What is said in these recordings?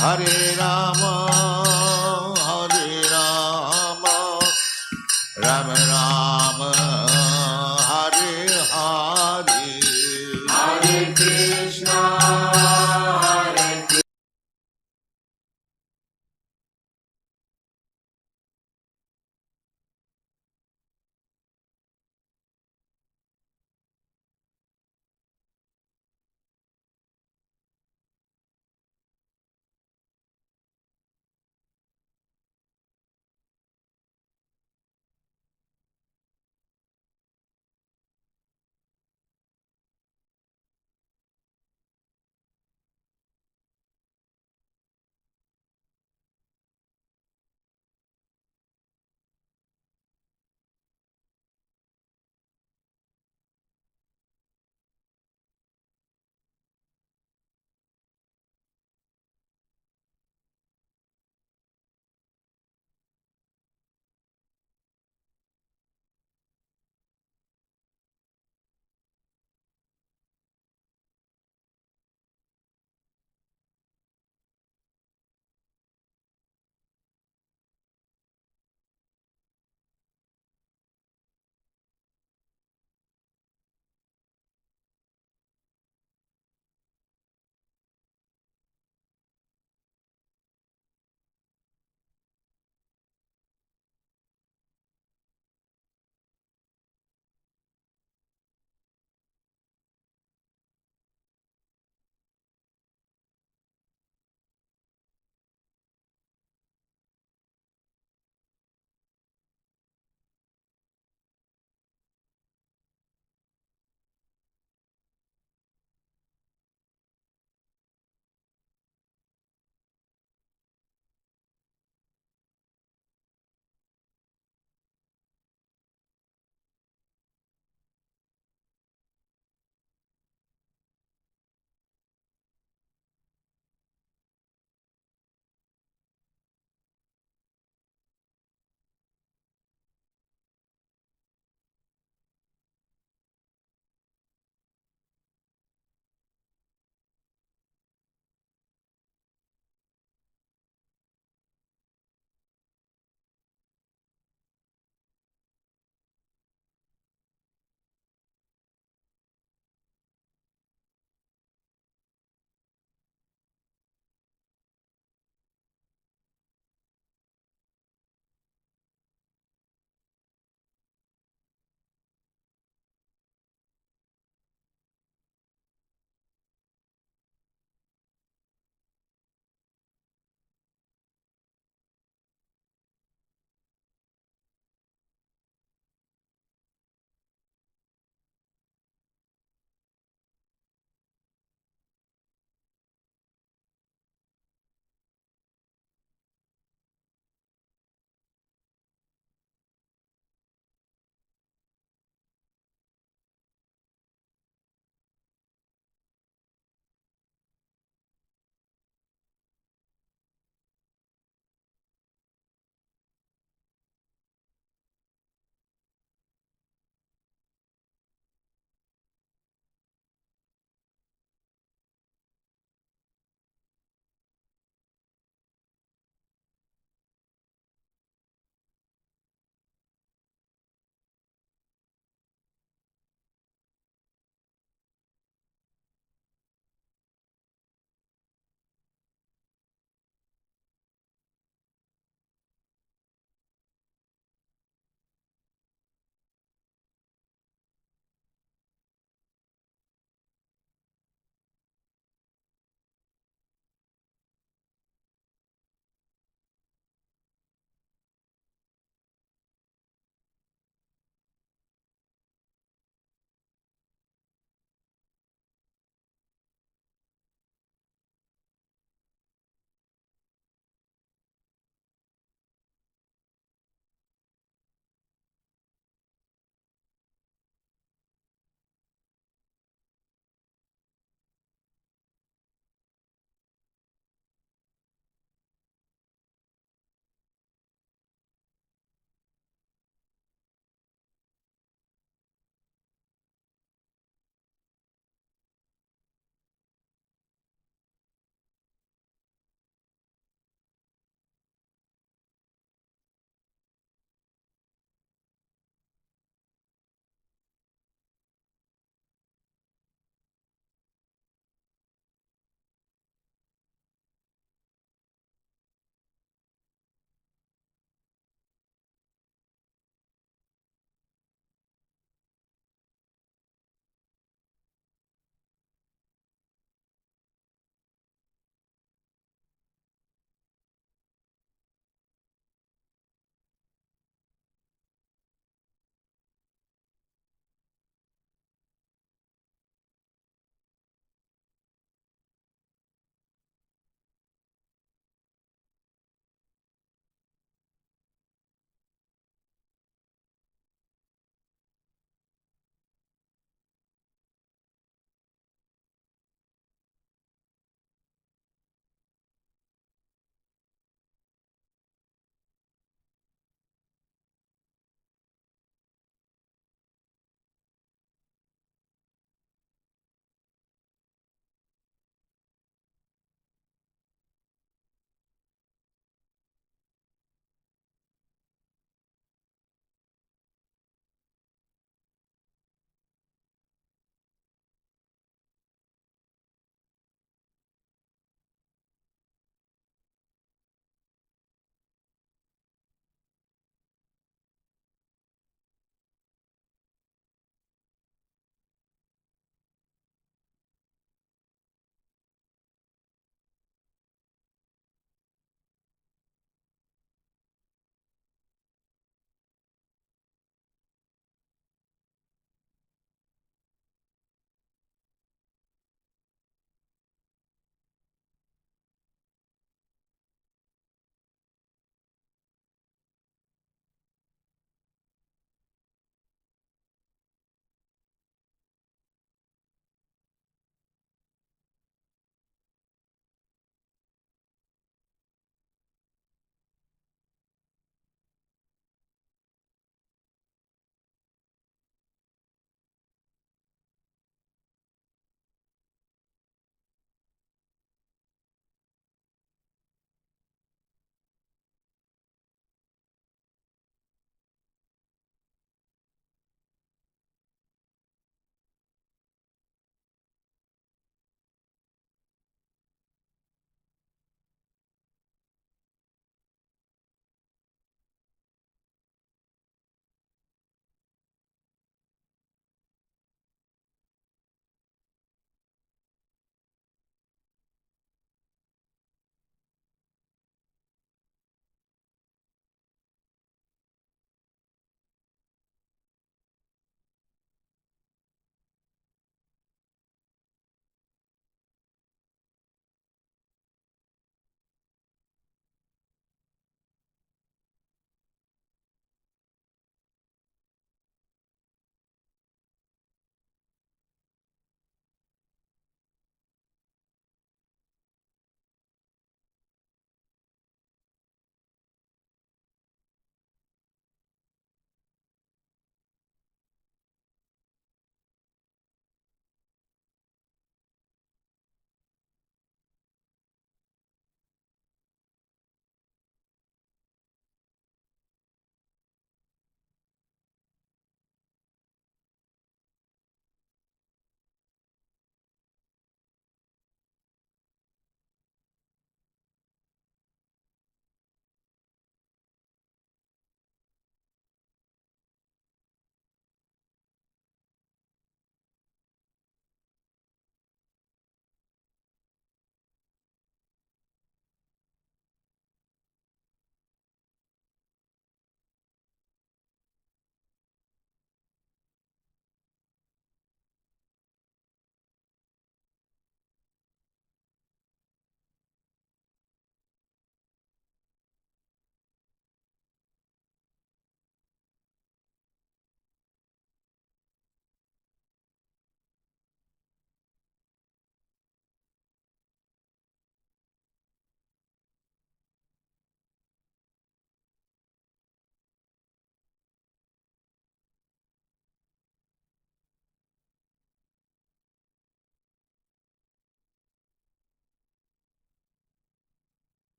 Hare Rama, Hare Rama, Rama Rama, Hare Hare, Hare Krishna, Hare Krishna.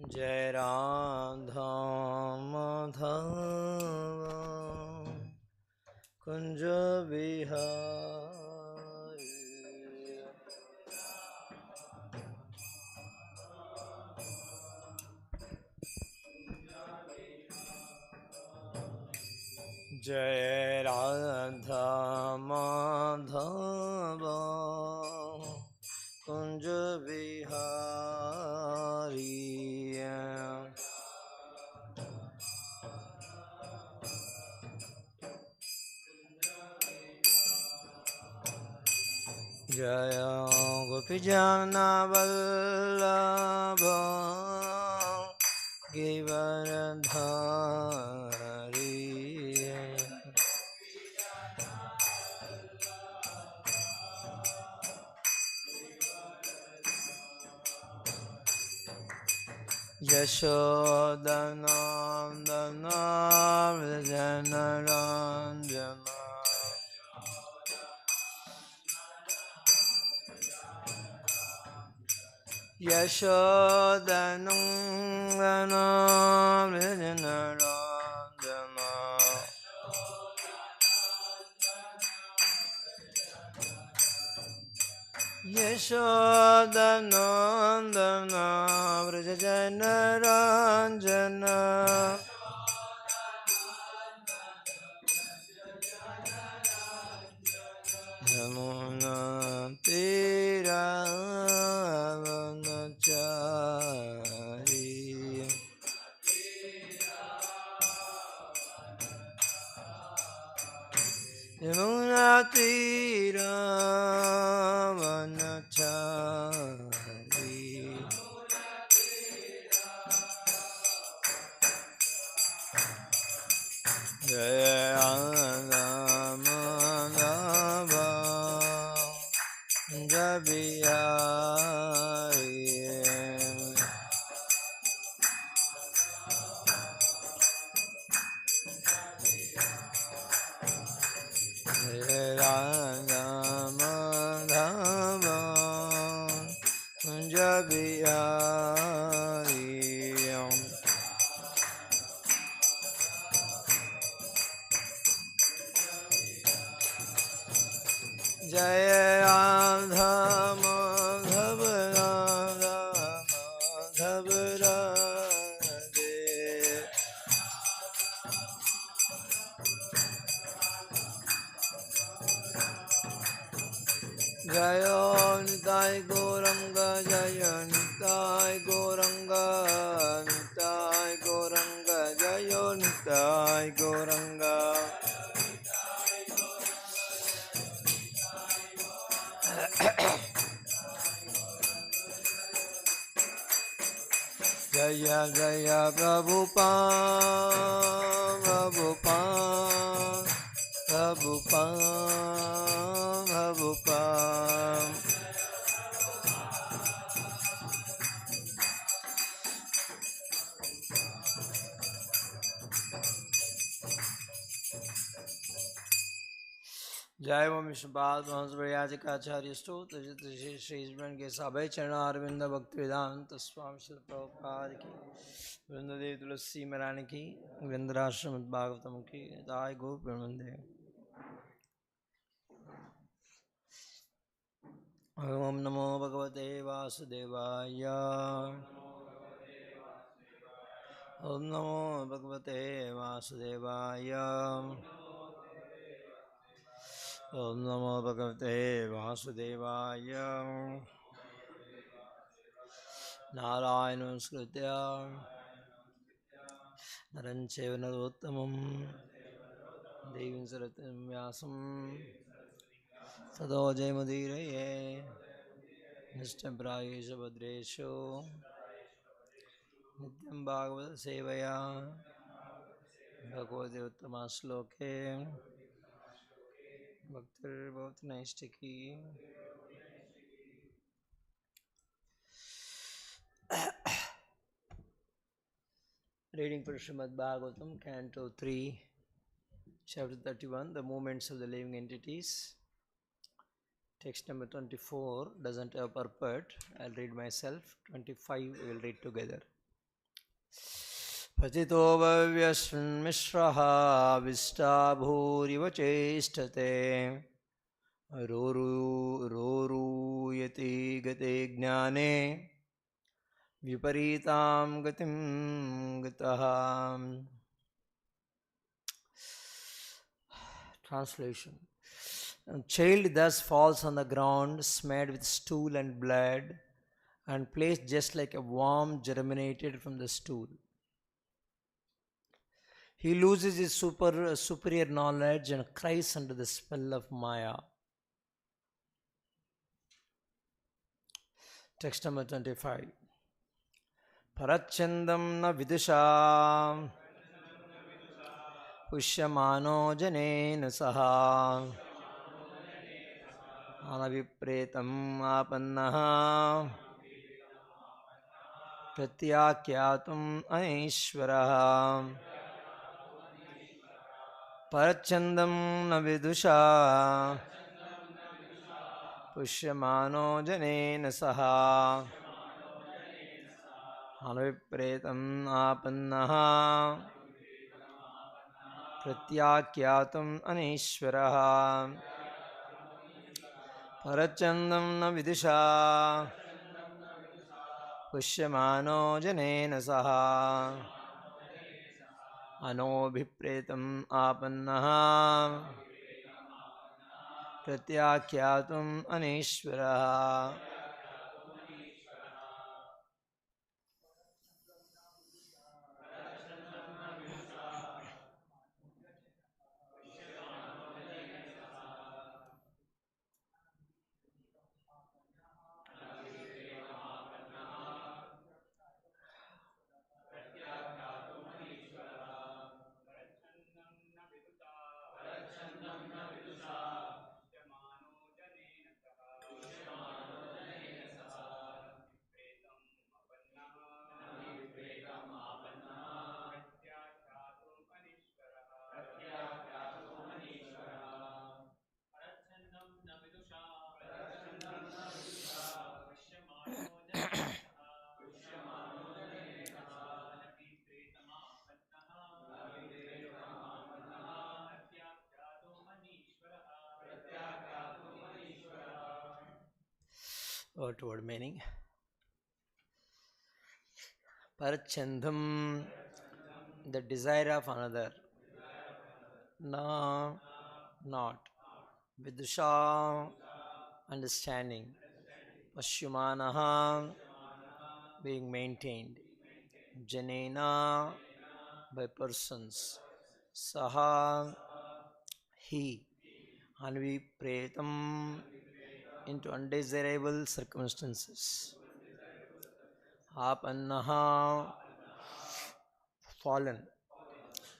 Jai Radha Madhav Kunja Vihari Jai Radha Madhava Kunja Vihari Jaya Gopijana Vallabha Givaradhari Yashodanandana Vijanaranjana Yashodanandana Vijanaranjana Yashodanandana Vijanaranjana Yamuna Tiravanachari Yamuna Tiravanachari Jaya Madhava Jabiyari Jaya Madhava Jabiyari Jaya Radha Madhav Radha Madhav Radhe Jaya Nitai Gauranga Jaya Nitai Gauranga Nitai Gauranga Jaya Nitai Gauranga Jaya Jaya Prabhupada Prabhupada Prabhupada Prabhupada Jai Om Vishnupada Mahasavaryajakacharya Stota Jita Shri Srimad ke Sabhay Charana Arvinda Bhaktivedanta Swami Prabhupada ki Vrindadev Tulasi Marani ki Vrindarashramad Bhagavatam ki Jai Gop Vrindadev Om Namo Bhagavate Vasudevaya Om Namo Bhagavate Vasudevaya Om Namo Bhagavate Vasudevaya Narayana Skritya Narancheva Narottamam Devim Saratam Vyasam Tado Jayamudiraye Nishtamprayesha Bhadresho Nityam Bhagavata Sevaya Bhagavate Uttama Shloke Bhaktir Bhavati Naistiki Reading for Srimad Bhagavatam, Canto 3, Chapter 31, The Movements of the Living Entities. Text number 24 doesn't have purport. I'll read myself. 25 we will read together. पतितो भव्यस्मिश्रः विष्टाभूरिव चेष्टते रोरूयति गते ज्ञाने विपरीतां गतिं गतः. Translation. A child thus falls on the ground, smeared with stool and blood, and placed just like a worm germinated from the stool. He loses his superior knowledge and cries under the spell of Maya. Text number 25. Parachandam na vidusha pushyamano janena saha anavipretam apannaha pratyakyatum aishvaraha. Parachandam na vidusha pushyamano janena saha anavipretam apannaha pratyakyatum aishvaraha. Parachandam na vidusha pushyamano janena saha anobhipretam apannaha pratyakyatum anishvaraha. Word word meaning. Parachandam, the desire of another. Na, not. Vidusha, understanding. Pashyamanaha, being maintained. Janena, by persons. Saha, he. Anvipretam, into undesirable circumstances. Apannaha, fallen.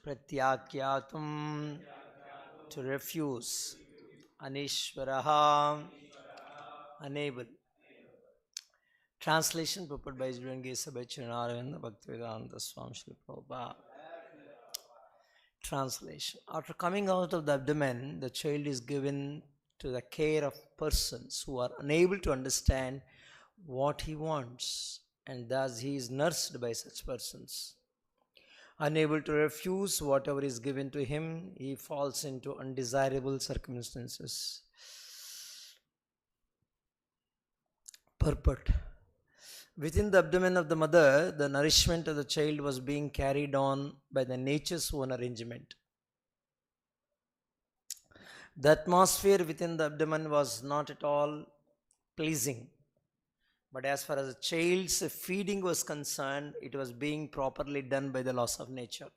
Pratyakyatum, to refuse. Anishvaraha, unable. Translation purport by His Divine Grace by Srimad Bhaktivedanta Swami Prabhupada. Translation. After coming out of the abdomen, the child is given to the care of persons who are unable to understand what he wants, and thus he is nursed by such persons. Unable to refuse whatever is given to him, he falls into undesirable circumstances. Purport. Within the abdomen of the mother, the nourishment of the child was being carried on by the nature's own arrangement. The atmosphere within the abdomen was not at all pleasing, but as far as the child's feeding was concerned, it was being properly done by the laws of nature.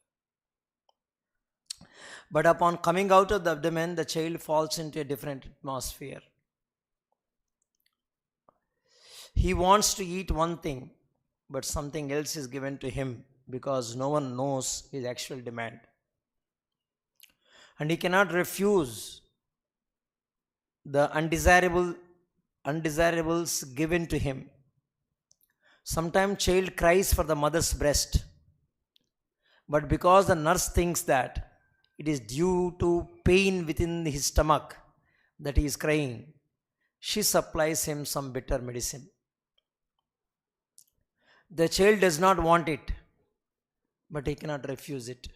But upon coming out of the abdomen, the child falls into a different atmosphere. He wants to eat one thing, but something else is given to him because no one knows his actual demand. And he cannot refuse the undesirables given to him. Sometimes child cries for the mother's breast, but because the nurse thinks that it is due to pain within his stomach that he is crying, she supplies him some bitter medicine. The child does not want it, but he cannot refuse it.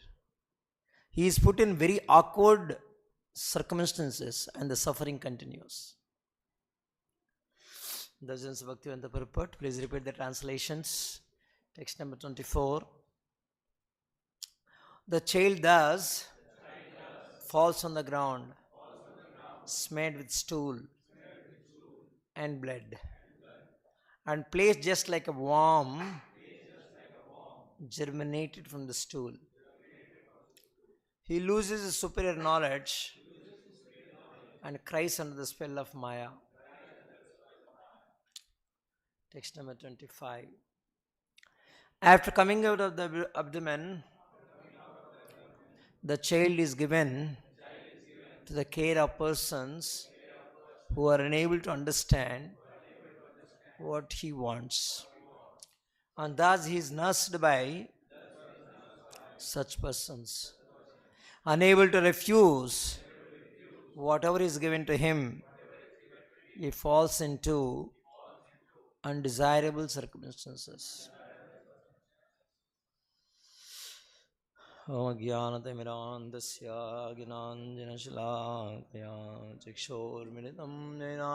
He is put in very awkward circumstances and the suffering continues. Dozens of Bhaktivedanta purport. Please repeat the translations. Text number 24. The child thus falls on the ground, smeared with stool and blood, and placed just like a worm germinated from the stool. He loses his superior knowledge and cries under the spell of Maya. Text number 25. After coming out of the abdomen, the child is given to the care of persons who are unable to understand what he wants. And thus he is nursed by such persons, unable to refuse whatever is given to him. He falls into undesirable circumstances. Om Jnanatimirandasya Gnananjanashalakaya Chakshormilitam Jena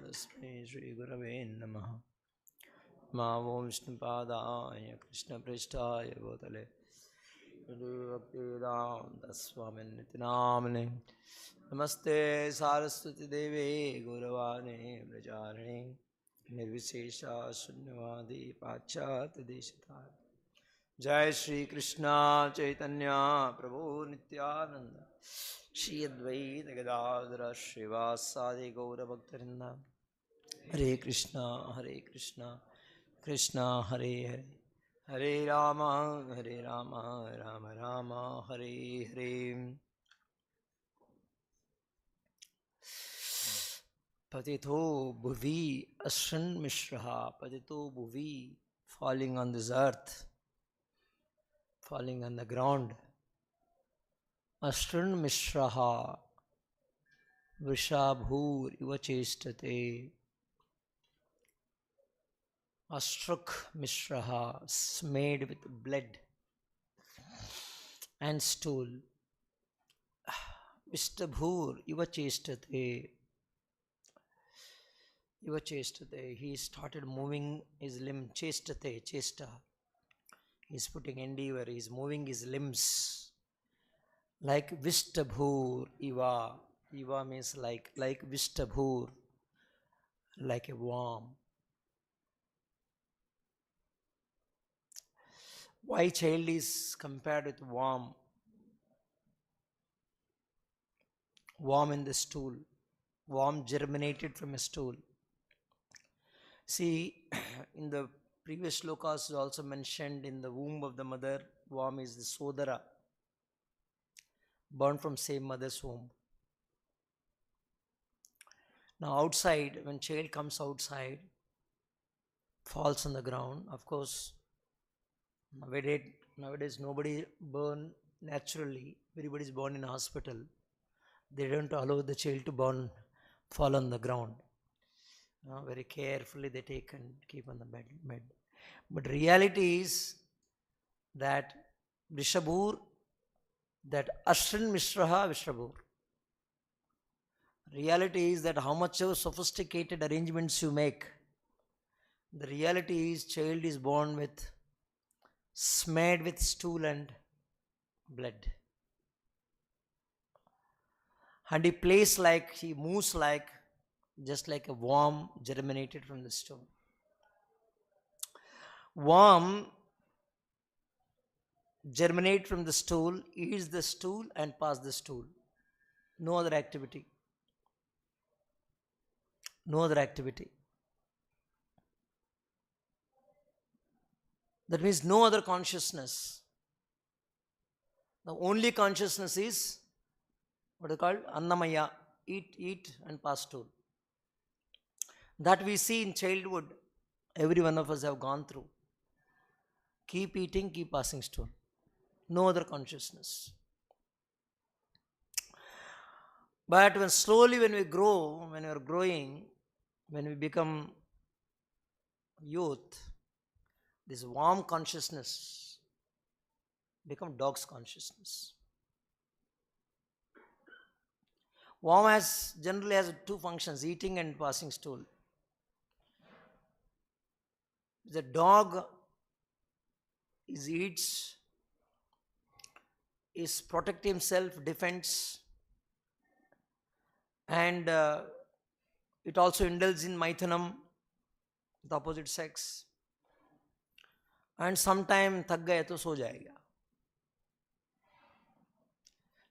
Tasmai Shri Gurave Namaha. Namo Vishnupadaya Krishna Prestaya Bhutale Bhaktivedanta Swami Namane. Namaste Saraswati Devi Gauravani Vrajani Nirvisesha Shunyavadi Pachyata Deshatari. Jai Sri Krishna Chaitanya Prabhu Nityananda Shri Advaita Gadadhara Srivasadi Gaura Bhaktarinda. Hare Krishna Krishna Hare Hare, Hare Rama Rama Rama Hare Hare. Patito Bhuvi Ashran Mishraha. Patito Bhuvi, falling on this earth, falling on the ground. Ashran Mishraha Vishabhur Iva Chestate. Astruk Mishraha, smeared with blood and stool. Vistabhur Iva Chestate. Iva Chestate. He started moving his limb. Chestate, Chesta. He is putting endeavor. He is moving his limbs. Like Vistabhur Iva. Iva means like Vistabhur. Like a worm. Why child is compared with worm? Worm in the stool. Worm germinated from a stool. See, in the previous shlokas also mentioned, in the womb of the mother, worm is the Sodara, born from same mother's womb. Now outside, when child comes outside, falls on the ground, of course, nowadays nobody born naturally. Everybody is born in a hospital. They don't allow the child to fall on the ground. Very carefully they take and keep on the bed. But reality is that Vishabhur, that Ashran Mishraha Vishabhur. Reality is that how much of sophisticated arrangements you make, the reality is child is born with, smeared with stool and blood. And he plays like, he moves like, just like a worm germinated from the stone. Worm germinate from the stool, eats the stool and pass the stool. No other activity. No other activity. That means no other consciousness. The only consciousness is what is called Annamaya, eat and pass stool. That we see in childhood, every one of us have gone through. Keep eating, keep passing stool. No other consciousness. But when slowly when we grow, when we are growing, when we become youth, this warm consciousness become dog's consciousness. Worm generally has two functions, eating and passing stool. The dog eats, is protect himself, defends, and it also indulges in maithanam, the opposite sex. And sometime thak gaya to so jayega.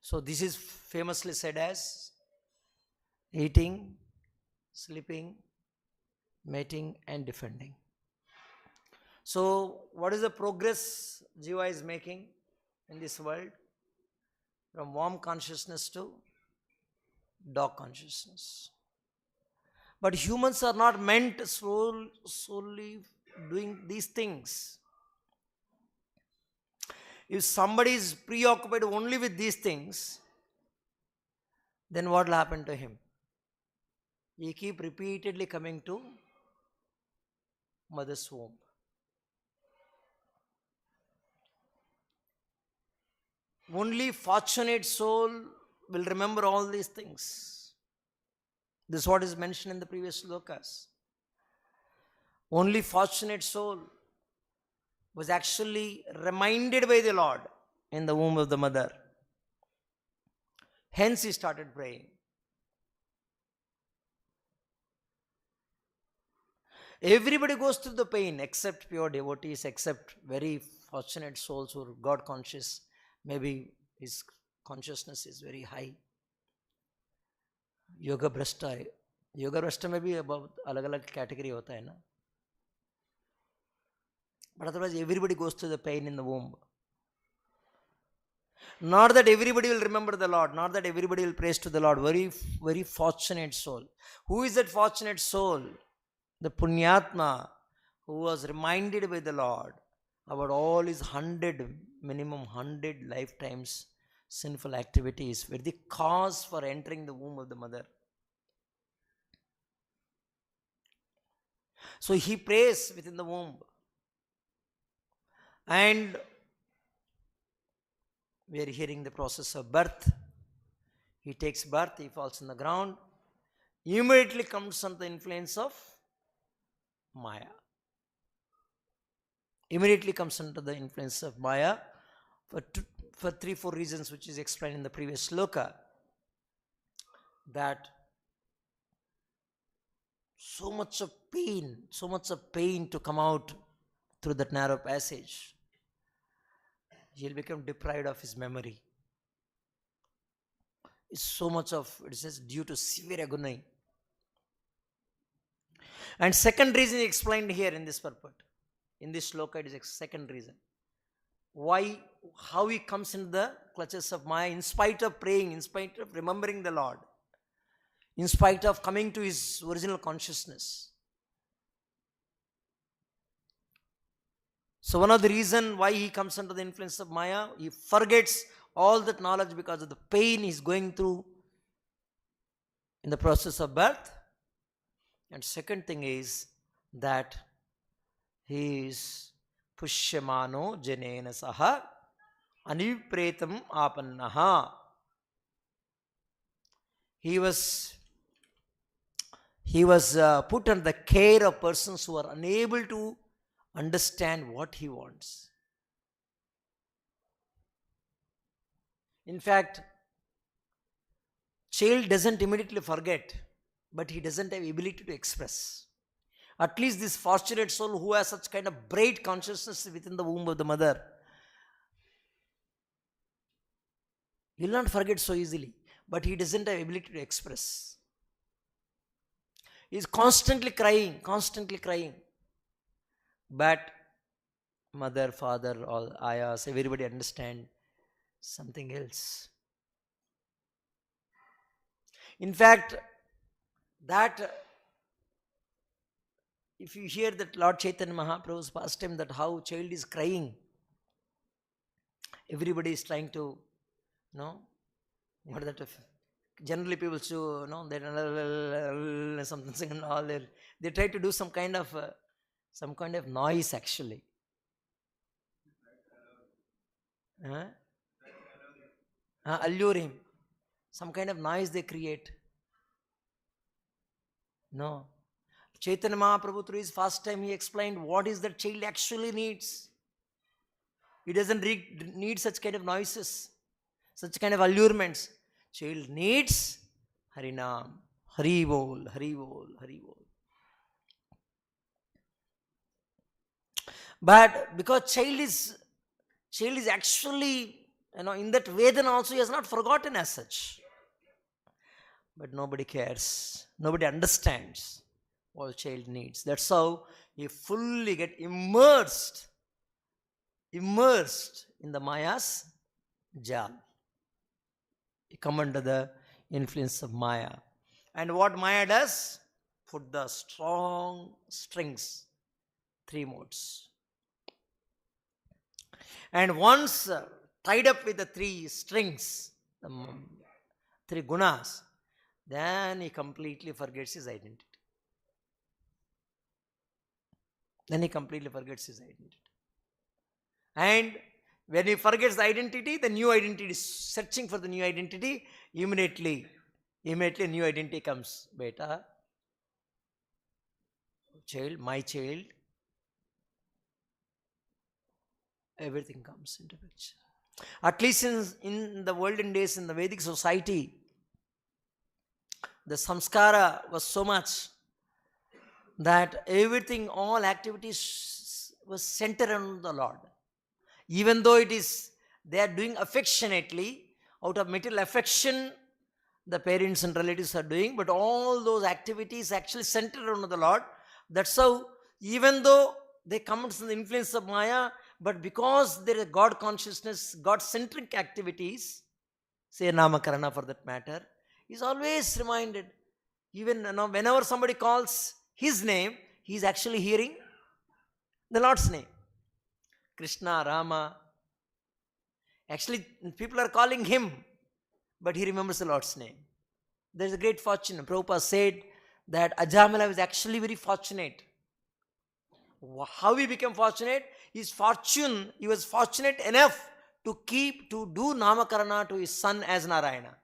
So this is famously said as eating, sleeping, mating and defending. So what is the progress Jiva is making in this world? From worm consciousness to dog consciousness. But humans are not meant solely doing these things. If somebody is preoccupied only with these things, then what will happen to him? He keep repeatedly coming to mother's womb. Only fortunate soul will remember all these things. This is what is mentioned in the previous slokas. Only fortunate soul was actually reminded by the Lord in the womb of the mother. Hence he started praying. Everybody goes through the pain except pure devotees, except very fortunate souls who are God conscious. Maybe his consciousness is very high. Yoga Brashta में भी अब अलग-अलग category होता है ना. But otherwise everybody goes through the pain in the womb. Not that everybody will remember the Lord, not that everybody will praise to the Lord. Very, very fortunate soul. Who is that fortunate soul? The Punyatma who was reminded by the Lord about all his minimum 100 lifetimes sinful activities were the cause for entering the womb of the mother. So he prays within the womb. And we are hearing the process of birth. He takes birth, he falls on the ground, immediately comes under the influence of Maya. Immediately comes under the influence of Maya for 3-4 reasons, which is explained in the previous sloka. That so much of pain to come out through that narrow passage. He'll become deprived of his memory. It's so much of, it is due to severe agony. And second reason explained here in this purport. In this sloka, it is a second reason. Why, how he comes in the clutches of Maya in spite of praying, in spite of remembering the Lord, in spite of coming to his original consciousness. So one of the reasons why he comes under the influence of Maya, he forgets all that knowledge because of the pain he's going through in the process of birth. And second thing is that he is pushyamano janena saha anipretam apannaha. He was put under the care of persons who are unable to understand what he wants. In fact, child doesn't immediately forget, but he doesn't have ability to express. At least this fortunate soul who has such kind of bright consciousness within the womb of the mother, he will not forget so easily, but he doesn't have ability to express. He is constantly crying. But mother, father, all ayahs, everybody understand something else. In fact, that if you hear that Lord Chaitanya Mahaprabhu's pastime, that how child is crying, everybody is trying to, what is that? Generally people do, they something and all, they try to do some kind of noise actually. Allure him. Some kind of noise they create. No. Chaitanya Mahaprabhu, through his first time, he explained what is that child actually needs. He doesn't need such kind of noises, such kind of allurements. Child needs Harinam, Hari Bol, Hari Bol, Hari Bol. But because child is actually, in that Vedan also he has not forgotten as such. But nobody cares. Nobody understands what child needs. That's how he fully get immersed in the Maya's jal. He come under the influence of Maya. And what Maya does? Put the strong strings, 3 modes. And once tied up with the 3 strings, the 3 gunas, then he completely forgets his identity. And when he forgets the identity, the new identity is searching for the new identity. Immediately new identity comes. Beta, child, my child. Everything comes into picture. At least in the olden days, in the Vedic society, the samskara was so much that everything, all activities was centered on the Lord. Even though they are doing affectionately, out of material affection, the parents and relatives are doing, but all those activities actually centered on the Lord. That's how, even though they come under the influence of Maya, but because there is God consciousness, God-centric activities, say Namakarana for that matter, is always reminded. Even whenever somebody calls his name, he is actually hearing the Lord's name. Krishna, Rama. Actually, people are calling him, but he remembers the Lord's name. There is a great fortune. Prabhupada said that Ajamila was actually very fortunate. How he became fortunate? He was fortunate enough to do Namakarana to his son as Narayana.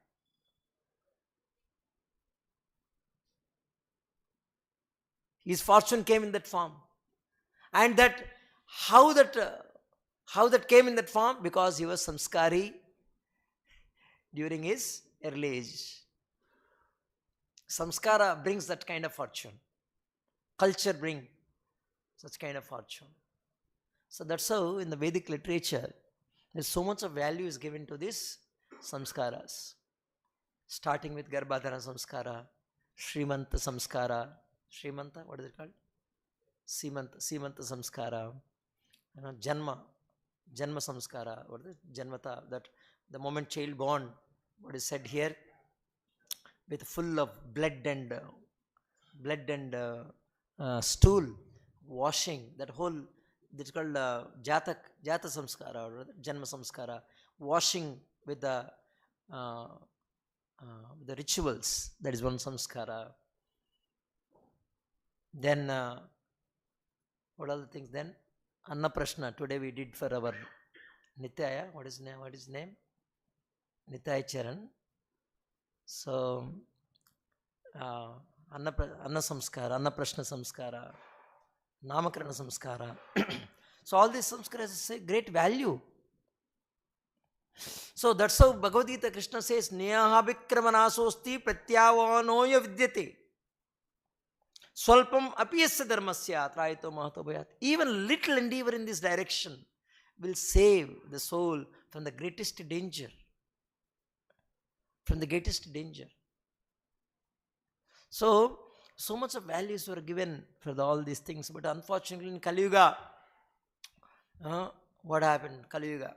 His fortune came in that form. And how that came in that form? Because he was samskari during his early age. Samskara brings that kind of fortune. Culture brings such kind of fortune. So that's how in the Vedic literature, there's so much of value is given to these samskaras. Starting with Garbhadhana samskara, Srimanta samskara. Srimanta, what is it called? Simanta samskara. Janma samskara. What is it? Janmata, that the moment child born, what is said here, with full of blood and stool, washing, that whole, that's called jata samskara or janma samskara, washing with the rituals, that is one samskara. Then what are the things then? Anna Prashna, today we did for our Nityaya, what is name? Nityaya Charan. So Anna samskara, Anna Prashna samskara, Namakarana samskara. So all these samskaras say great value. So that's how Bhagavad Gita Krishna says, Neha Vikramanasosti Pratyavanoya Vidyate. Swalpam apiyasya dharmasya atrayito mahato bhayat. Even little endeavor in this direction will save the soul from the greatest danger. So much of values were given for all these things. But unfortunately in Kali Yuga, what happened? Kali Yuga,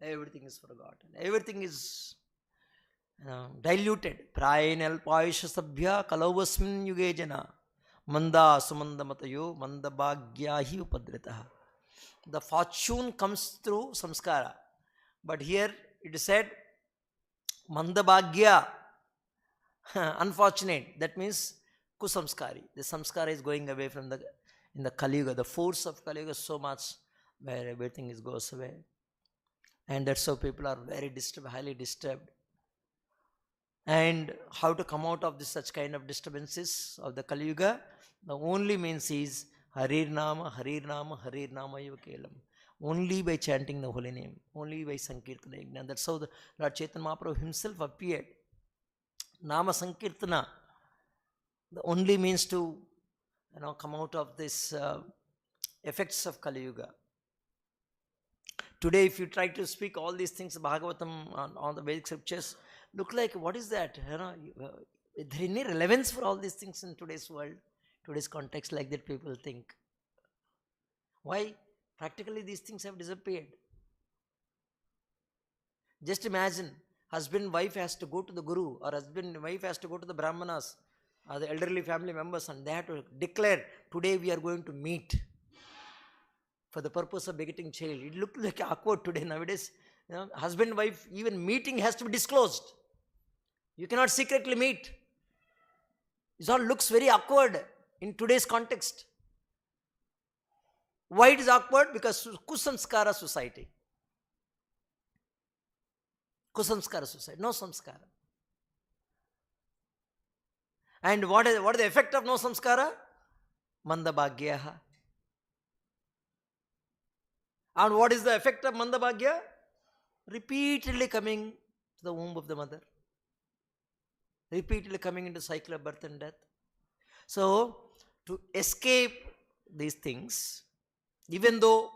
everything is forgotten. Everything is diluted. Prayenal paisha sabhya kalavasmin yuge jana. Manda sumanda matayo manda bhagyahi upadritaha. The fortune comes through samskara. But here it is said, manda bhagya, unfortunate. That means kusamskari. The samskara is going away from in the Kali Yuga. The force of Kali Yuga is so much where everything goes away. And that's how people are very disturbed, highly disturbed. And how to come out of this such kind of disturbances of the Kali Yuga? The only means is Harir Nama, Harir Nama, Harir Nama Kelam. Only by chanting the holy name, only by Sankirtana Yajna. That's how the Lord Chaitanya Mahaprabhu himself appeared. Nama Sankirtana, the only means to come out of this effects of Kali Yuga. Today, if you try to speak all these things, Bhagavatam, on the Vedic scriptures, look like, what is that? Is there any relevance for all these things in today's world, today's context, like that people think? Why? Practically these things have disappeared. Just imagine, husband wife has to go to the Guru, or husband wife has to go to the Brahmanas, or the elderly family members, and they have to declare, today we are going to meet for the purpose of begetting child. It looked like awkward today nowadays. Husband wife, even meeting has to be disclosed. You cannot secretly meet. This all looks very awkward in today's context. Why it is awkward? Because Kusamskara society. Kusamskara society, no samskara. And what is the effect of no samskara? Mandabhagyaha. And what is the effect of Mandabhagya? Repeatedly coming to the womb of the mother. Repeatedly coming into cycle of birth and death. So, to escape these things, even though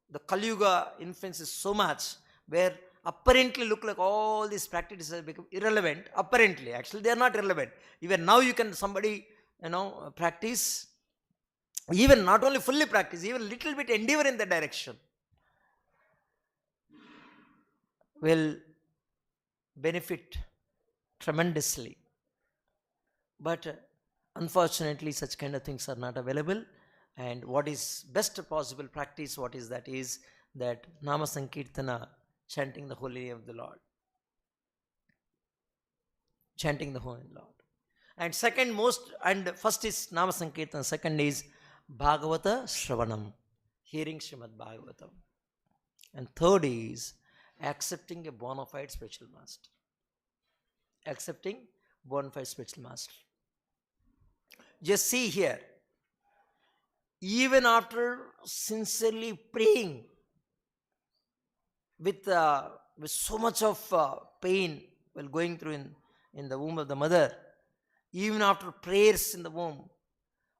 the Kali Yuga influence is so much, where apparently look like all these practices have become irrelevant, apparently, actually they are not irrelevant. Even now you can, somebody, practice, even not only fully practice, even little bit endeavor in that direction, will benefit tremendously. But unfortunately, such kind of things are not available. And what is best possible practice, what is that Nama Sankirtana, chanting the holy name of the Lord. Chanting the holy Lord. And first is Nama Sankirtana, second is Bhagavata Shravanam, hearing Srimad Bhagavatam. And third is accepting a bona fide spiritual master. Accepting bona fide spiritual master. Just see here, even after sincerely praying with so much of pain while going through in the womb of the mother, even after prayers in the womb,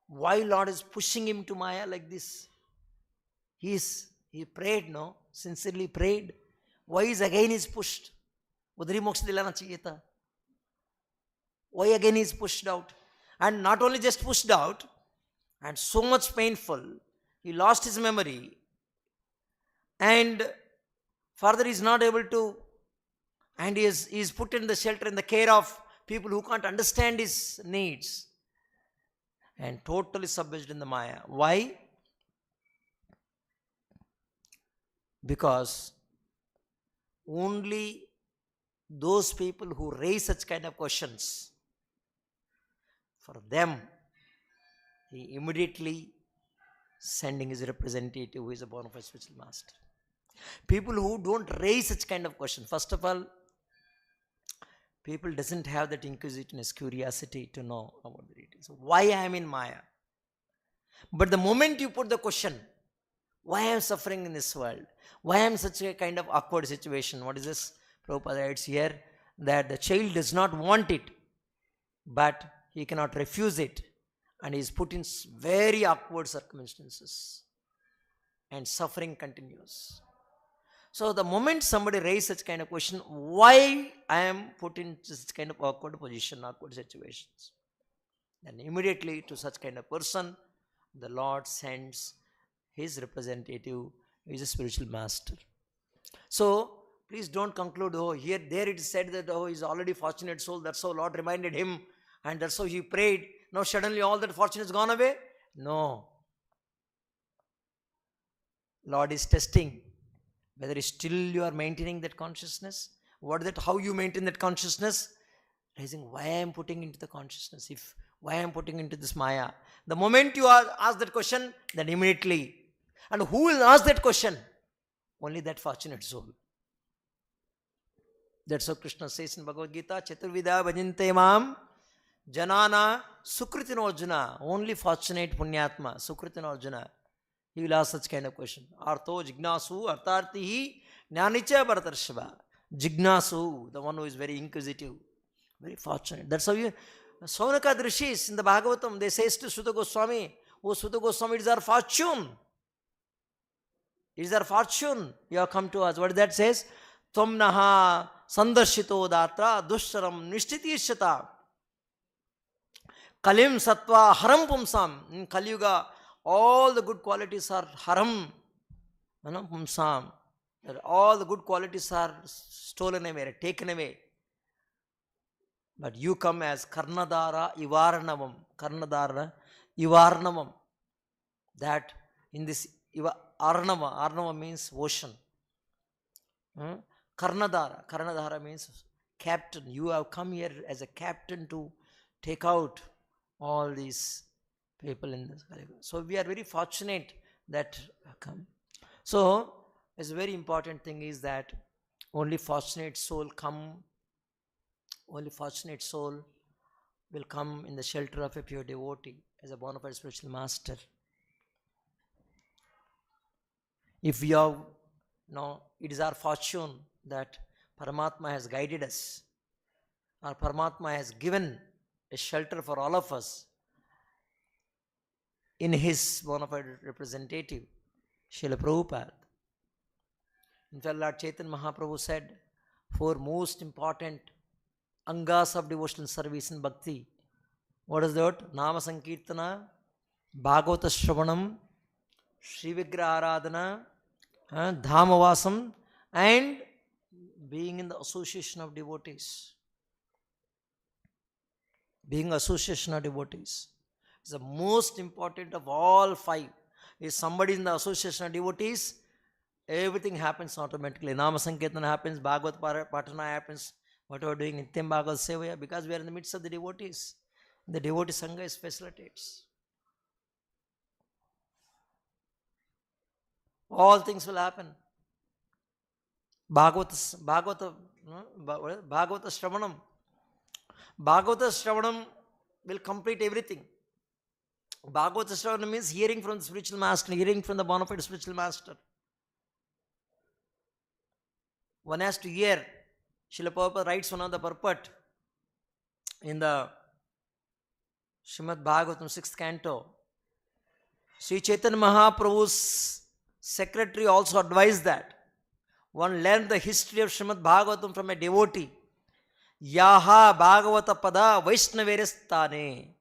why Lord is pushing him to Maya like this? He prayed, sincerely prayed. Why is again he is pushed? Udri moksha dilana chahiye tha. Why again he is pushed out? And not only just pushed out, and so much painful, he lost his memory, and further he is not able to, and he is put in the shelter, in the care of people who can't understand his needs, and totally submerged in the Maya. Why? Because only those people who raise such kind of questions, for them, he immediately sending his representative, who is a bona fide spiritual master. People who don't raise such kind of questions, first of all, people doesn't have that inquisitiveness, curiosity to know about the details. Why I am in Maya? But the moment you put the question, why I am suffering in this world? Why I am such a kind of awkward situation? What is this? Prabhupada writes here that the child does not want it, but he cannot refuse it, and he is put in very awkward circumstances, and suffering continues. So the moment somebody raises such kind of question, why I am put in such kind of awkward position, awkward situations, then immediately to such kind of person, the Lord sends his representative, who is a spiritual master. So please don't conclude, there it is said that, he is already fortunate soul, that's how Lord reminded him, and that's how he prayed. Now suddenly all that fortune has gone away? No. Lord is testing whether still you are maintaining that consciousness. How you maintain that consciousness? Raising, why I am putting into the consciousness, why I am putting into this Maya. The moment you ask that question, then immediately. And who will ask that question? Only that fortunate soul. That's what Krishna says in Bhagavad Gita, Chaturvida bhajante mam janana sukritino arjuna. Only fortunate punyatma, sukritino arjuna. He will ask such kind of question. Artho jignasu artartihi jnanicha bharatarshava. Jignasu, the one who is very inquisitive, very fortunate. That's how you, Saunaka Rishis in the Bhagavatam, they say to Sutta Goswami, oh Sutta Goswami, it is our fortune. It is our fortune. You have come to us. What that says? Tvam naha sandarshito datra dusharam nishtitishata. Kalim sattva haram pumsam. In Kali Yuga, all the good qualities are haram. Pumsam. All the good qualities are stolen away, taken away. But you come as Karnadara Ivarnavam. Karnadara Ivarnavam. That in this Arnava, Arnava means ocean. Karnadara, Karnadara means captain. You have come here as a captain to take out all these people in this. So we are very fortunate that come. So a very important thing is that only fortunate soul will come in the shelter of a pure devotee as a bona fide spiritual master. If we have, it is our fortune that Paramatma has guided us, or Paramatma has given a shelter for all of us in his bona fide representative, Srila Prabhupada. In fact, Lord Chaitanya Mahaprabhu said, 4 most important angas of devotional service in bhakti. What is that? Nama Sankirtana, Bhagavata Shravanam, Shri Vigraha Aradhana, Dhamavasam, and being in the association of devotees. Being association of devotees is the most important of all 5. If somebody is in the association of devotees, everything happens automatically. Nama Sankirtana happens, Bhagavat Patana happens, whatever doing, Nityam Bhagavad Sevaya, because we are in the midst of the devotees. The devotee Sangha is facilitates. All things will happen. Bhagavata Shravanam. Bhagavata Shravanam will complete everything. Bhagavata Shravanam means hearing from the spiritual master, hearing from the bona fide spiritual master. One has to hear. Srila Prabhupada writes one of the purport in the Srimad Bhagavatam 6th canto. Sri Chaitanya Mahaprabhu's secretary also advised that one learn the history of Srimad Bhagavatam from a devotee. Yaha Bhagavata Pada Vaishnaverastane.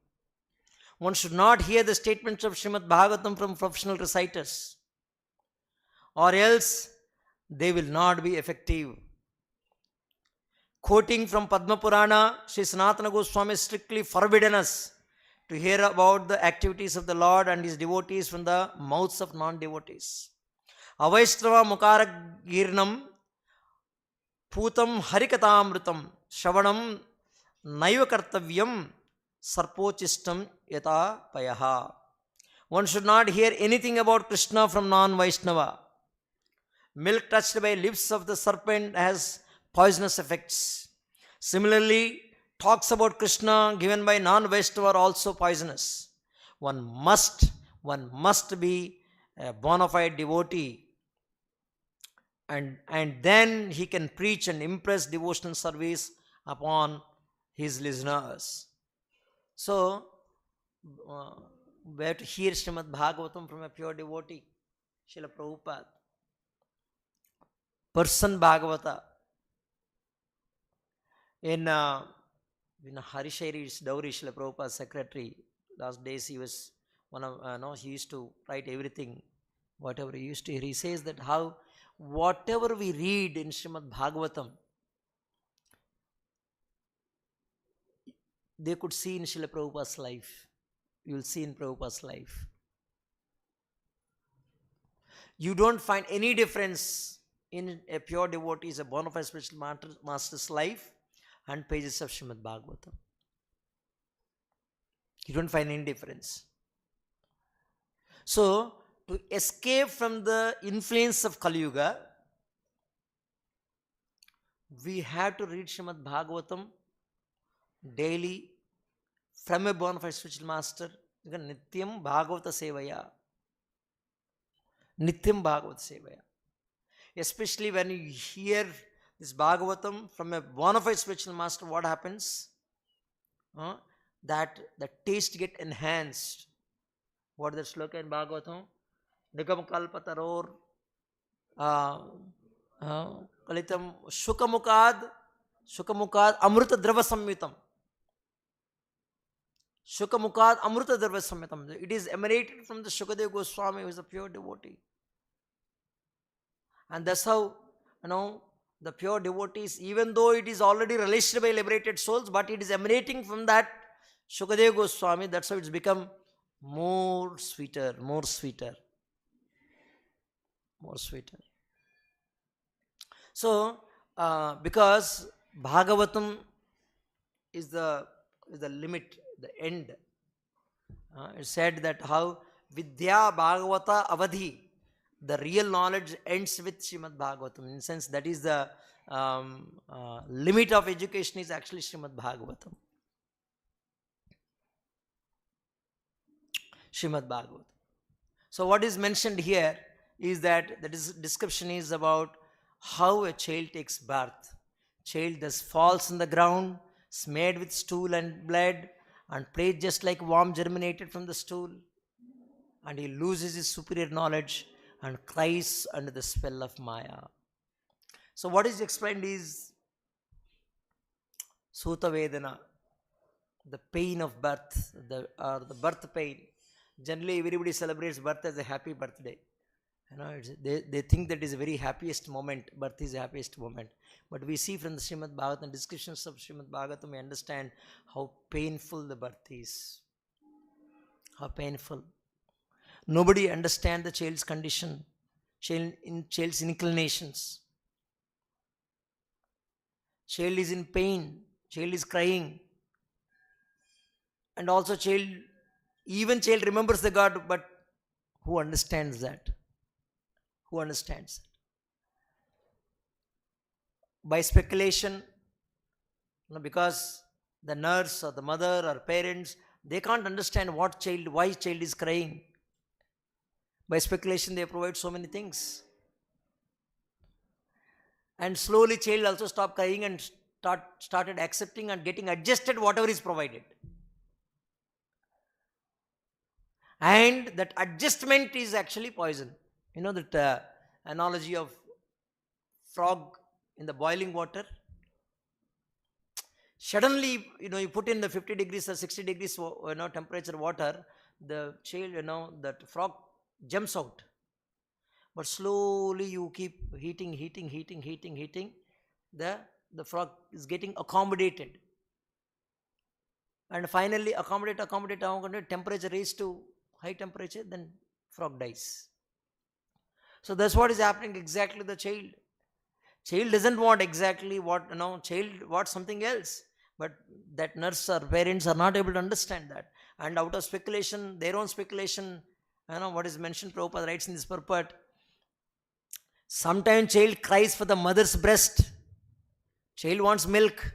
One should not hear the statements of Srimad Bhagavatam from professional reciters, or else they will not be effective. Quoting from Padma Purana, Sri Sanatana Goswami strictly forbidden us to hear about the activities of the Lord and his devotees from the mouths of non-devotees. Avaishnava Mukara Girnam Putam Harikatamritam Shravanam Naiva Kartavyam Sarpochistam Yata Payaha. One should not hear anything about Krishna from non-Vaishnava. Milk touched by lips of the serpent has poisonous effects. Similarly, talks about Krishna given by non-Vaishnava are also poisonous. One must be a bona fide devotee, and then he can preach and impress devotional service upon his listeners. So, we have to hear Srimad Bhagavatam from a pure devotee, Srila Prabhupada. Person Bhagavata. In Harishari, Dauri, Srila Prabhupada's secretary, last days he was he used to write everything, whatever he used to hear. He says that whatever we read in Srimad Bhagavatam, they could see in Srila Prabhupada's life. You will see in Prabhupada's life. You don't find any difference in a pure devotee's, a bona fide spiritual master's life and pages of Srimad Bhagavatam. You don't find any difference. So, to escape from the influence of Kali Yuga, we have to read Srimad Bhagavatam daily from a bona fide spiritual master. Nityam Bhagavata Sevaya. Nityam Bhagavata Sevaya. Especially when you hear this Bhagavatam from a bona fide spiritual master, what happens? That the taste get enhanced. What is the sloka in Bhagavatam? Nikam kalpataror kalitam shukamukad amruta drava samyutam. Shukamukad amruta drava samyutam. It is emanated from the Shukadeva Goswami, who is a pure devotee. And that's how, the pure devotees, even though it is already relished by liberated souls, but it is emanating from that Shukadeva Goswami. That's how it's become more sweeter, more sweeter, more sweeter. So, because Bhagavatam is the limit, the end. It said that how Vidya Bhagavata Avadhi, the real knowledge ends with Srimad Bhagavatam. In the sense, that is the limit of education is actually Srimad Bhagavatam. Srimad Bhagavatam. So what is mentioned here is that the description is about how a child takes birth. Child thus falls on the ground, smeared with stool and blood, and plays just like worm germinated from the stool. And he loses his superior knowledge and cries under the spell of Maya. So what is explained is Suta Vedana, the pain of birth, or the birth pain. Generally, everybody celebrates birth as a happy birthday. They think that is the very happiest moment. Birth is the happiest moment. But we see from the Srimad Bhagavatam, descriptions of Srimad Bhagavatam, we understand how painful the birth is. How painful. Nobody understands the child's condition, child's inclinations. Child is in pain, child is crying. And also even child remembers the God, but who understands that? Who understands it? By speculation, because the nurse or the mother or parents, they can't understand why child is crying. By speculation, they provide so many things. And slowly child also stopped crying and started accepting and getting adjusted whatever is provided. And that adjustment is actually poison. That analogy of frog in the boiling water. Suddenly, you put in the 50 degrees or 60 degrees temperature water, the child, that frog jumps out. But slowly you keep heating, the frog is getting accommodated. And finally, accommodate, temperature raised to high temperature, then frog dies. So that's what is happening exactly to the child. Child doesn't want exactly what, child wants something else. But that nurse or parents are not able to understand that. And out of speculation, their own speculation, what is mentioned, Prabhupada writes in this purport, sometimes child cries for the mother's breast. Child wants milk.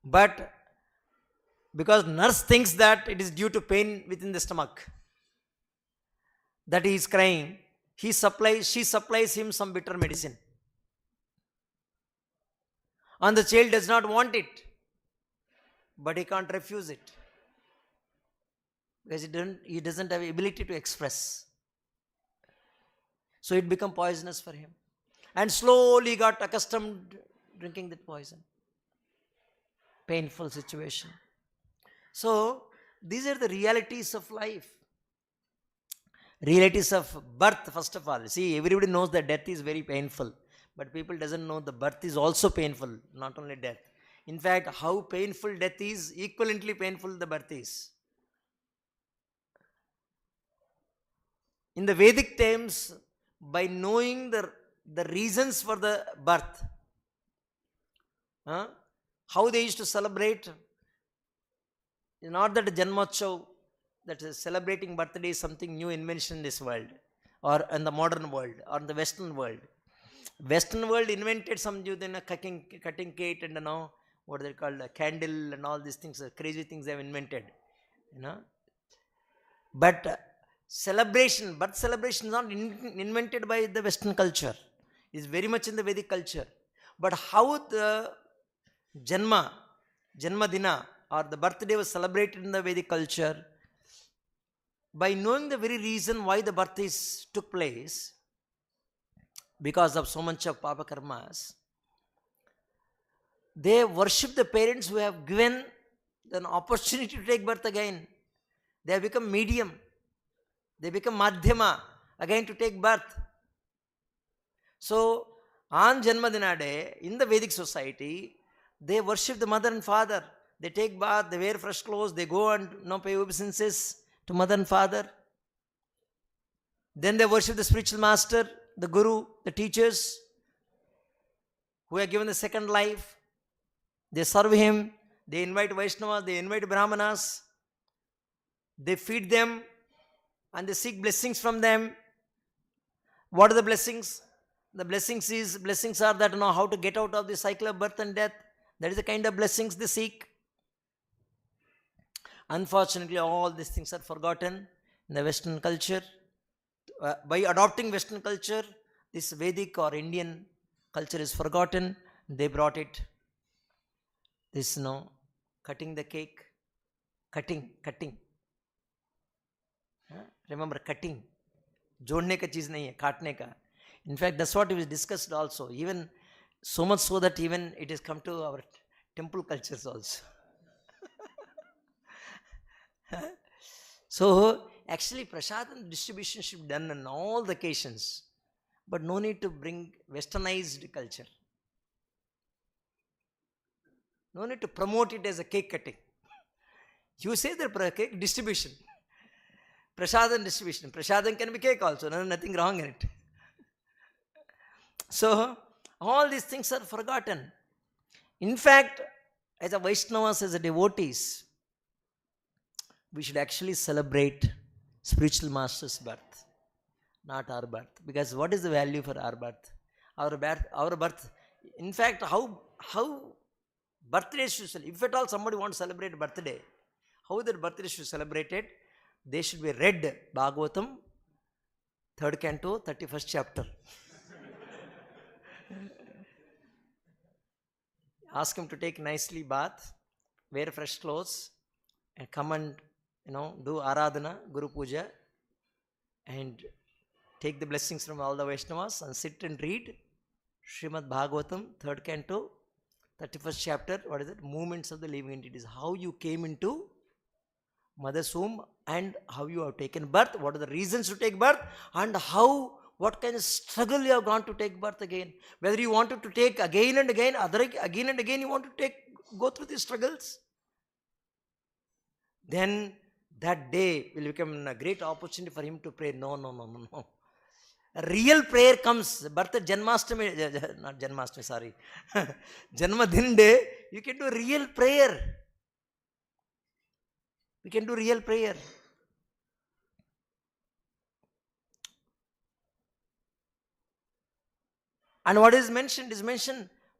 But because nurse thinks that it is due to pain within the stomach, that he is crying, she supplies him some bitter medicine. And the child does not want it, but he can't refuse it, because he doesn't have the ability to express. So it became poisonous for him. And slowly he got accustomed drinking that poison. Painful situation. So these are the realities of life. Realities of birth, first of all. See, everybody knows that death is very painful. But people doesn't know the birth is also painful, not only death. In fact, how painful death is, equivalently painful the birth is. In the Vedic times, by knowing the reasons for the birth, how they used to celebrate, it's not that Janmotsav, that is celebrating birthday is something new invention in this world, or in the modern world, or in the Western world. Western world invented some cutting cake and what they called candle and all these things, crazy things they have invented, But birth celebration is not invented by the Western culture. It's very much in the Vedic culture. But how the Janma Dina or the birthday was celebrated in the Vedic culture, by knowing the very reason why the birth took place, because of so much of Papa Karmas, they worship the parents who have given an opportunity to take birth again. They have become medium. They become Madhyama again to take birth. So, on Janmadina day, in the Vedic society, they worship the mother and father. They take bath, they wear fresh clothes, they go and pay obeisances to mother and father. Then they worship the spiritual master, the guru, the teachers, who are given the second life. They serve him, they invite Vaishnavas, they invite Brahmanas, they feed them, and they seek blessings from them. What are the blessings? The blessings are that how to get out of the cycle of birth and death. That is the kind of blessings they seek. Unfortunately, all these things are forgotten in the Western culture. By adopting Western culture, this Vedic or Indian culture is forgotten. They brought it. This, cutting the cake. Cutting. Remember, cutting. जोड़ने का चीज नहीं है, काटने का. In fact, that's what we discussed also. Even so much so that even it has come to our temple cultures also. So, actually, prasadam distribution should be done on all the occasions, but no need to bring westernized culture. No need to promote it as a cake cutting. You say that cake distribution. Prasadam distribution. Prasadam can be cake also. Nothing wrong in it. So, all these things are forgotten. In fact, as a Vaishnavas, as a devotees, we should actually celebrate spiritual master's birth, not our birth. Because what is the value for our birth? Our birth. In fact, how birthday should celebrate. If at all somebody wants to celebrate birthday, how their birthday should be celebrated? They should be read Bhagavatam, 3rd canto, 31st chapter. Ask him to take nicely bath, wear fresh clothes, and come and do Aradhana, Guru Puja, and take the blessings from all the Vaishnavas and sit and read Srimad Bhagavatam, 3rd canto, 31st chapter. What is it? Movements of the living entities. How you came into mother's womb and how you have taken birth. What are the reasons to take birth, and what kind of struggle you have gone to take birth again. Whether you wanted to take again and again, again and again you want to go through these struggles. Then that day will become a great opportunity for him to pray. No. A real prayer comes. Birth Janmashtami, not Janmashtami, sorry. Janmadin day, you can do real prayer. We can do real prayer. And what is mentioned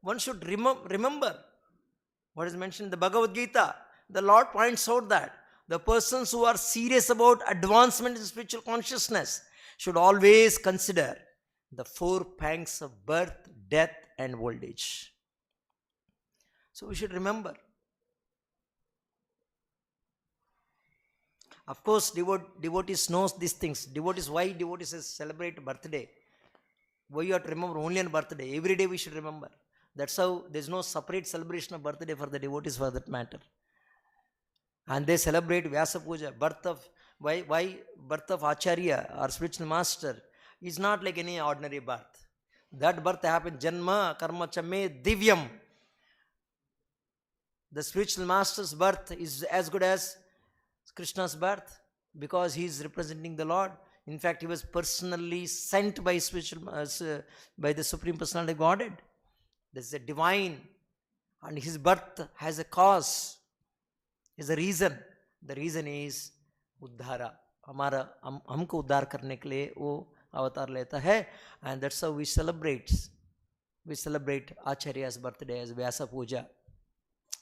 one should remember what is mentioned in the Bhagavad Gita. The Lord points out that the persons who are serious about advancement in spiritual consciousness should always consider the 4 pangs of birth, death, and old age. So we should remember. Of course, devotees knows these things. Why devotees celebrate birthday? Why you have to remember only on birthday? Every day we should remember. That's how there is no separate celebration of birthday for the devotees for that matter. And they celebrate Vyasa Puja, why birth of Acharya or spiritual master is not like any ordinary birth. That birth happened, Janma Karma Chame Divyam. The spiritual master's birth is as good as Krishna's birth because he is representing the Lord. In fact, he was personally sent by by the Supreme Personality of Godhead. This is a divine, and his birth has a cause, is a reason. The reason is Uddhara. हमको उद्धार करने के लिए वो अवतार लेता है, and that's how we celebrate we celebrate Acharya's birthday as Vyasa Puja.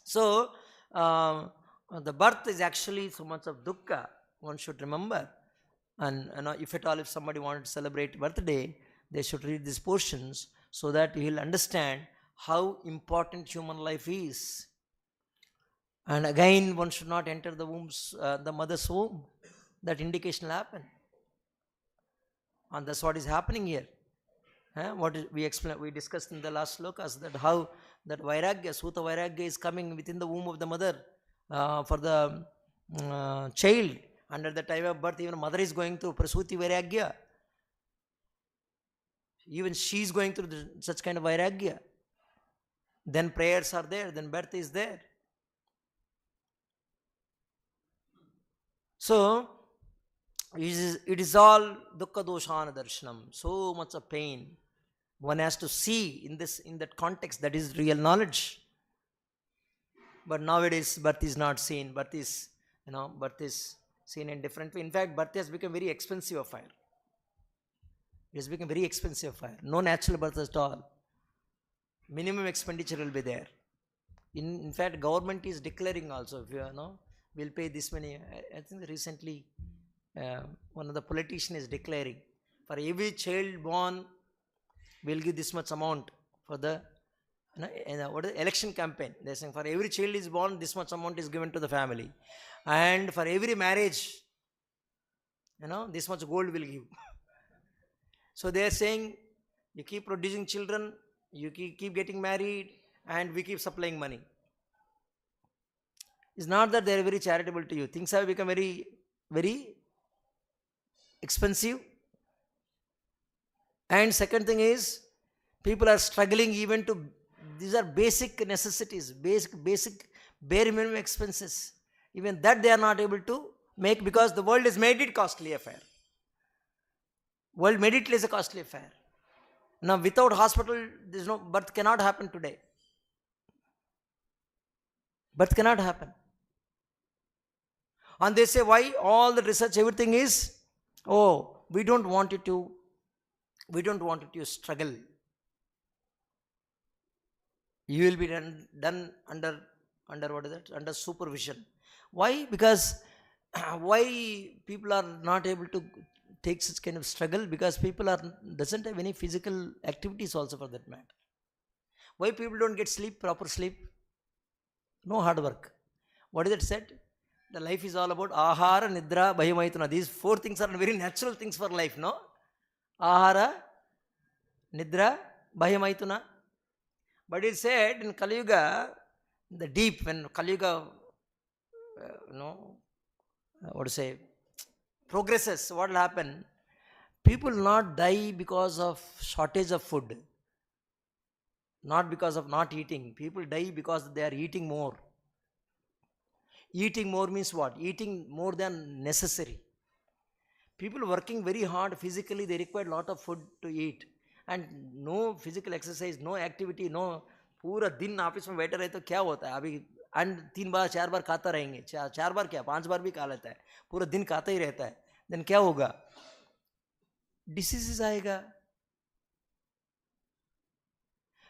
So, the birth is actually so much of dukkha, one should remember. And if at all, if somebody wanted to celebrate birthday, they should read these portions so that he will understand how important human life is. And again, one should not enter the mother's womb. That indication will happen. And that's what is happening here. We discussed in the last slokas that how that Vairagya, Suta Vairagya is coming within the womb of the mother for the child. Under the time of birth, even mother is going through Prasuti Vairagya. Even she is going through such kind of Vairagya. Then prayers are there, then birth is there. So, it is all dukkha doshana darshanam. So much of pain. One has to see in that context. That is real knowledge. But nowadays, birth is not seen. Birth is seen in different way. In fact, birth has become very expensive affair. It has become very expensive affair. No natural birth at all. Minimum expenditure will be there. In fact, government is declaring also, if we'll pay this many. I think recently one of the politicians is declaring, for every child born, we'll give this much amount for the election campaign. They're saying for every child is born, this much amount is given to the family. And for every marriage, this much gold will give. So they're saying, you keep producing children, you keep getting married, and we keep supplying money. It's not that they're very charitable to you. Things have become very, very expensive. And second thing is, people are struggling even to, these are basic necessities, basic bare minimum expenses. Even that they are not able to make because the world has made it costly affair. World made it as a costly affair. Now without hospital, there's no birth cannot happen today. Birth cannot happen. And they say, why? All the research, everything is, we don't want you to struggle. You will be done under what is that? Under supervision. Why? Because why people are not able to take such kind of struggle? Because people doesn't have any physical activities also for that matter. Why people don't get sleep, proper sleep? No hard work. What is it said? The life is all about ahara, nidra, bhayamaituna. These four things are very natural things for life, no? Ahara, nidra, bhayamaituna. But it said in Kali Yuga, the deep, when Kali Yuga, progresses, what will happen? People will not die because of shortage of food. Not because of not eating. People die because they are eating more. Eating more means what? Eating more than necessary. People working very hard physically, they require a lot of food to eat. And no physical exercise, no activity, no. पूरा दिन office में बैठे रहे तो क्या होता है? अभी and 3 बार 4 बार खाता रहेंगे, 4 बार क्या 5 बार भी खा लेता है, पूरा दिन खाता ही रहता है, then क्या होगा? Diseases आएगा.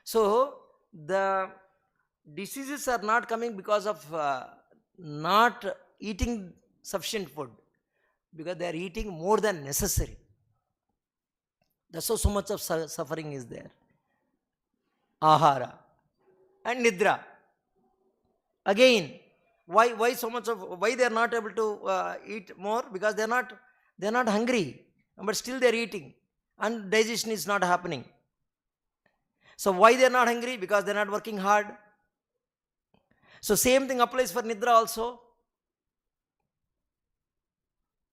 So the diseases are not coming because of not eating sufficient food, because they are eating more than necessary. That's so much of suffering is there. Ahara and nidra. Again, why so much of, why they are not able to eat more? Because they are not hungry, but still they are eating and digestion is not happening. So why they are not hungry? Because they are not working hard. So same thing applies for nidra also.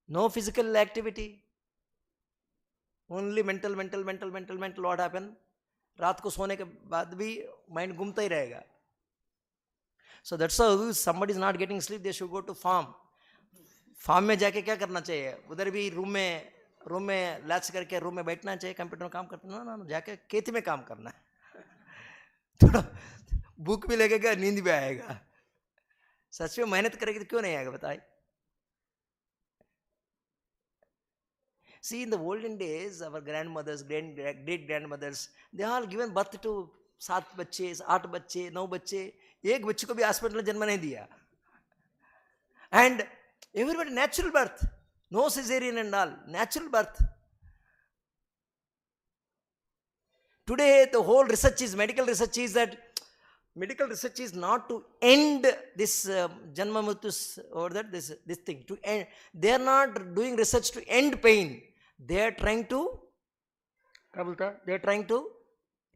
No physical activity. Only mental. What happened? रात को सोने के बाद भी mind घूमता ही रहेगा. So that's how if somebody is not getting sleep, they should go to farm. Farm में जाके क्या करना चाहिए? उधर भी रूम में लैच करके रूम में बैठना चाहिए, कंप्यूटर में काम करना ना, जाके खेती में काम करना है. थोड़ा भूख भी लगेगा, नींद भी आएगा. सच में मेहनत करेगी तो क्यों नहीं आएगा बताइए? See, in the olden days, our grandmothers, great grandmothers, they all given birth to 7 बच्चे, 8 बच्चे, 9 बच्चे, एक बच्चे को भी हॉस्पिटल में जन्म नहीं दिया. And everybody natural birth, no cesarean and all, natural birth. Today, the whole research is, medical research is not to end this Janma Mrityus or that, this thing. To end, they are not doing research to end pain. They are trying to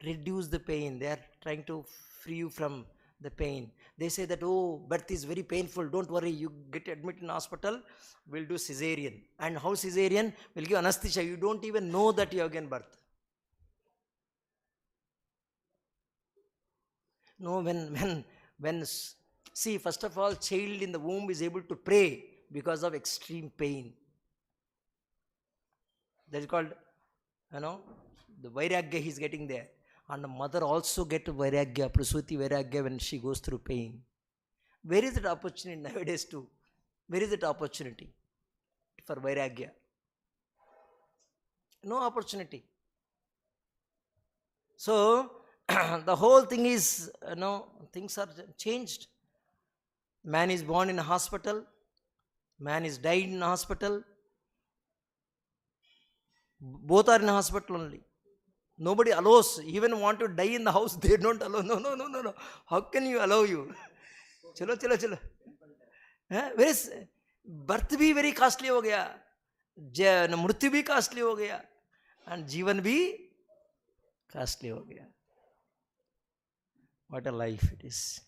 reduce the pain. They are trying to free you from the pain. They say that, oh, birth is very painful. Don't worry, you get admitted in hospital, we'll do cesarean. And how cesarean? We'll give anesthesia. You don't even know that you have given birth. No, when see, first of all, child in the womb is able to pray because of extreme pain. That is called, the vairagya he is getting there. And the mother also get vairagya, prasuti vairagya when she goes through pain. Where is that opportunity nowadays too? Where is that opportunity for vairagya? No opportunity. So, the whole thing is, things are changed. Man is born in a hospital. Man is died in a hospital. Both are in a hospital only. Nobody allows. Even want to die in the house, they don't allow. No. How can you allow you? Chalo. Where is birth bhi very costly ho gaya. Mrityu bhi costly ho gaya. And जीवन भी costly ho gaya. What a life it is.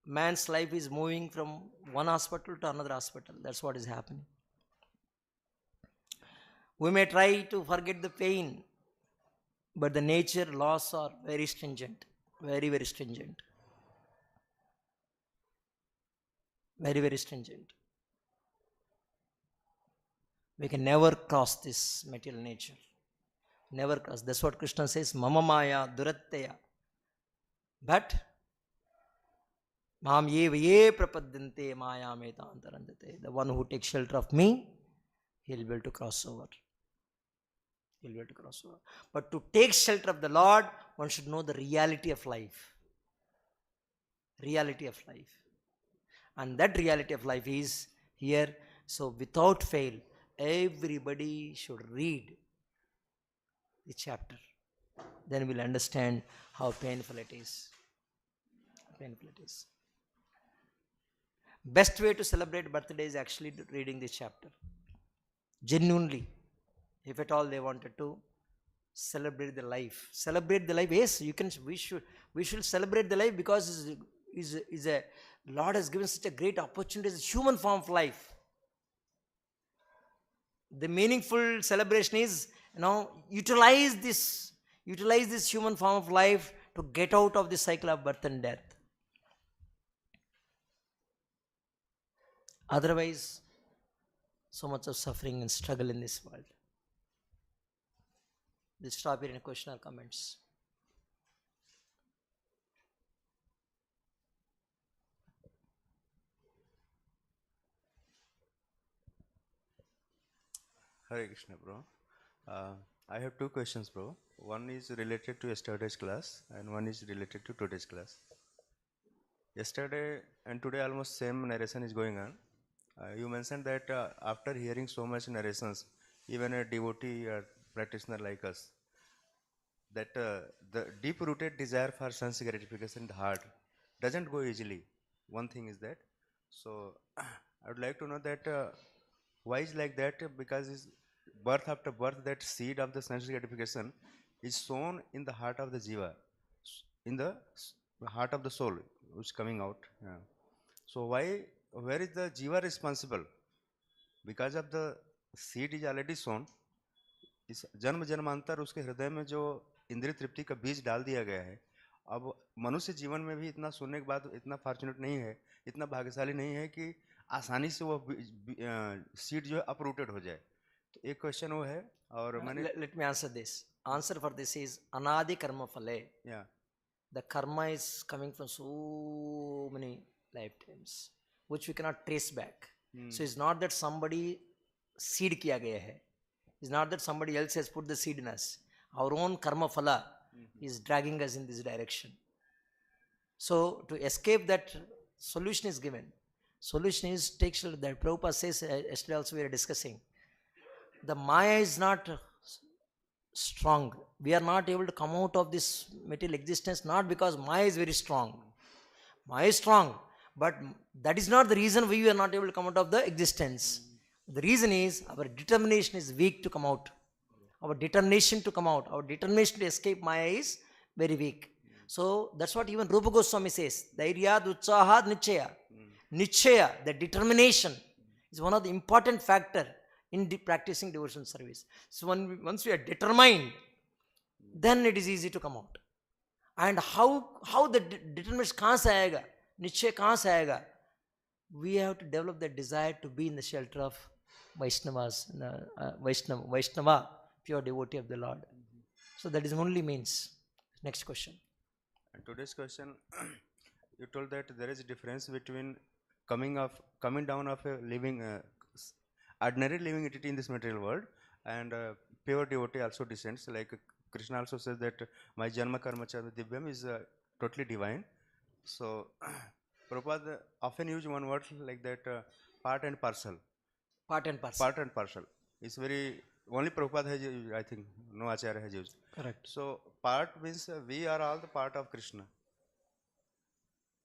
Man's life is moving from one hospital to another hospital. That's what is happening. We may try to forget the pain, but the nature laws are very stringent. Very, very stringent. Very, very stringent. We can never cross this material nature. Never cross. That's what Krishna says, Mama Maya Duratteya. But Mam ye prapadyante maya metantarandate. The one who takes shelter of me, he'll be able to cross over. He'll be able to cross over. But to take shelter of the Lord, one should know the reality of life. Reality of life. And that reality of life is here. So without fail, everybody should read the chapter. Then we'll understand how painful it is. Painful it is. Best way to celebrate birthday is actually reading this chapter. Genuinely. If at all they wanted to celebrate the life. Celebrate the life. Yes, we should celebrate the life because is a Lord has given such a great opportunity as a human form of life. The meaningful celebration is, utilize this human form of life to get out of the cycle of birth and death. Otherwise, so much of suffering and struggle in this world. We'll stop here in question or comments. Hare Krishna, bro. I have two questions, bro. One is related to yesterday's class and one is related to today's class. Yesterday and today almost same narration is going on. You mentioned that after hearing so much narrations, even a devotee or practitioner like us, that the deep-rooted desire for sense gratification in the heart doesn't go easily. One thing is that. So I would like to know that why is like that? Because is birth after birth, that seed of the sense gratification is sown in the heart of the jiva, in the heart of the soul, which is coming out. Yeah. So where is the jiva responsible? Because of the seed is already sown. इस जन्म जन्मांतर उसके हृदय में जो इंद्रिय तृप्ति का बीज डाल दिया गया है, अब मनुष्य जीवन में भी इतना सुनने के बाद इतना फॉर्चुनेट नहीं है, इतना भाग्यशाली नहीं है कि आसानी से वो सीड जो है अपरूटेड हो जाए. तो एक क्वेश्चन वो है. और मैंने let me answer this. Answer for this is anadi karma phale. Yeah. The karma is coming from so many lifetimes, which we cannot trace back. So it's not that somebody seed kiya gaya hai. It's not that somebody else has put the seed in us. Our own karma phala is dragging us in this direction. So to escape that, solution is given. Solution is take shelter. That Prabhupada says, yesterday also we were discussing, the Maya is not strong. We are not able to come out of this material existence not because Maya is very strong. Maya is strong, but that is not the reason why we are not able to come out of the existence. The reason is our determination is weak to come out. Our determination to come out, our determination to escape Maya is very weak. So that's what even Rupa Goswami says. Dhairyad utsahat nichaya. Nichaya, the determination, is one of the important factor in practicing devotional service. So once we are determined, then it is easy to come out. And how the determination kahan se aayega? Nichaya kahan se aayega? We have to develop that desire to be in the shelter of Vaishnavas, Vaishnava, pure devotee of the Lord. So that is only means. Next question. And today's question, you told that there is a difference between coming down of a living, ordinary living entity in this material world, and pure devotee also descends. Like Krishna also says that my janma karma cha divyam is totally divine. So Prabhupada often use one word like that, part and parcel. Part and parcel. Part and parcel. It's very, only Prabhupada has used, I think, no Acharya has used. Correct. So part means we are all the part of Krishna.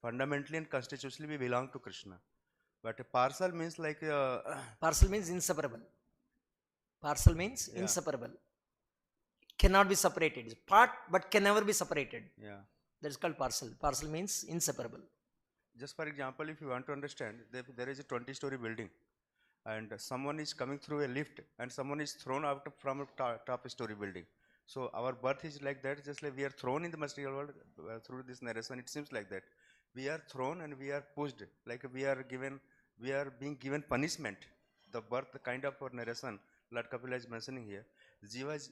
Fundamentally and constitutionally we belong to Krishna. But a parcel means like... parcel means inseparable. Parcel means inseparable. Cannot be separated. It's part but can never be separated. Yeah. That is called parcel. Parcel means inseparable. Just for example, if you want to understand, there is a 20-story building and someone is coming through a lift and someone is thrown out from a top story building. So our birth is like that, just like we are thrown in the material world through this narration. It seems like that. We are thrown and we are pushed, like we are being given punishment. The birth, the kind of narration Lord Kapila is mentioning here. Jiva is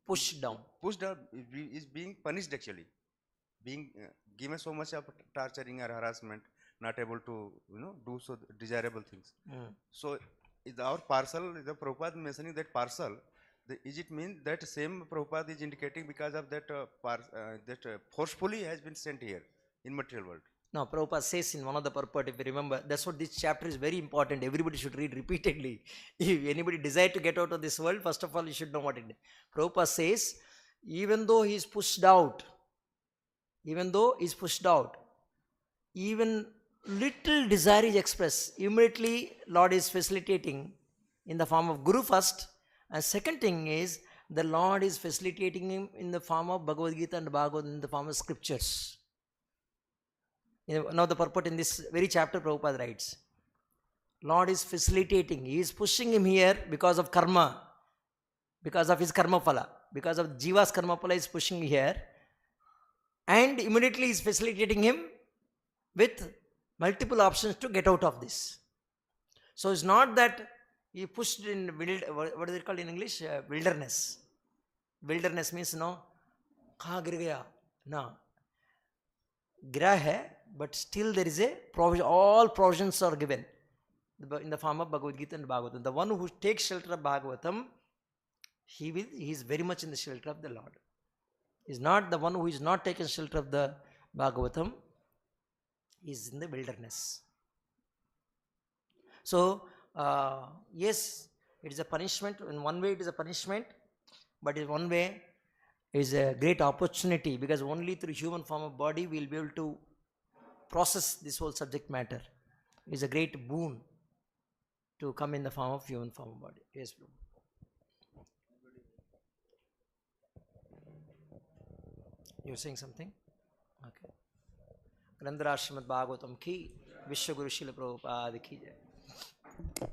pushed down. Pushed down, is being punished actually. Being given so much of torturing or harassment, not able to do so desirable things. So our parcel, the Prabhupada mentioning that parcel, is it mean that same Prabhupada is indicating because of that forcefully has been sent here in material world? No, Prabhupada says in one of the purport, if you remember, that's what this chapter is very important. Everybody should read repeatedly. If anybody desire to get out of this world, first of all, you should know what it is. Prabhupada says, even though he is pushed out, even little desire is expressed, immediately Lord is facilitating in the form of Guru first, and second thing is the Lord is facilitating him in the form of Bhagavad Gita and Bhagavatam, in the form of scriptures. Now the purport in this very chapter Prabhupada writes, Lord is facilitating, he is pushing him here because of karma, because of his karma phala, because of Jiva's karma phala is pushing here, and immediately he is facilitating him with multiple options to get out of this. So it's not that he pushed in, what is it called in English? Wilderness. Wilderness means no, kaha gir gaya? No. Gira hai, but still there is a provision, all provisions are given in the form of Bhagavad Gita and Bhagavatam. The one who takes shelter of Bhagavatam, he is very much in the shelter of the Lord. He is not the one who is not taken shelter of the Bhagavatam, is in the wilderness. So, yes, it is a punishment. In one way it is a punishment, but in one way it is a great opportunity, because only through human form of body we will be able to process this whole subject matter. It is a great boon to come in the form of human form of body. Yes, Prabhu. You were saying something? Okay. Grandhara Srimad Bhagavatam ki, Vishwa Guru Srila Prabhupada ki jai.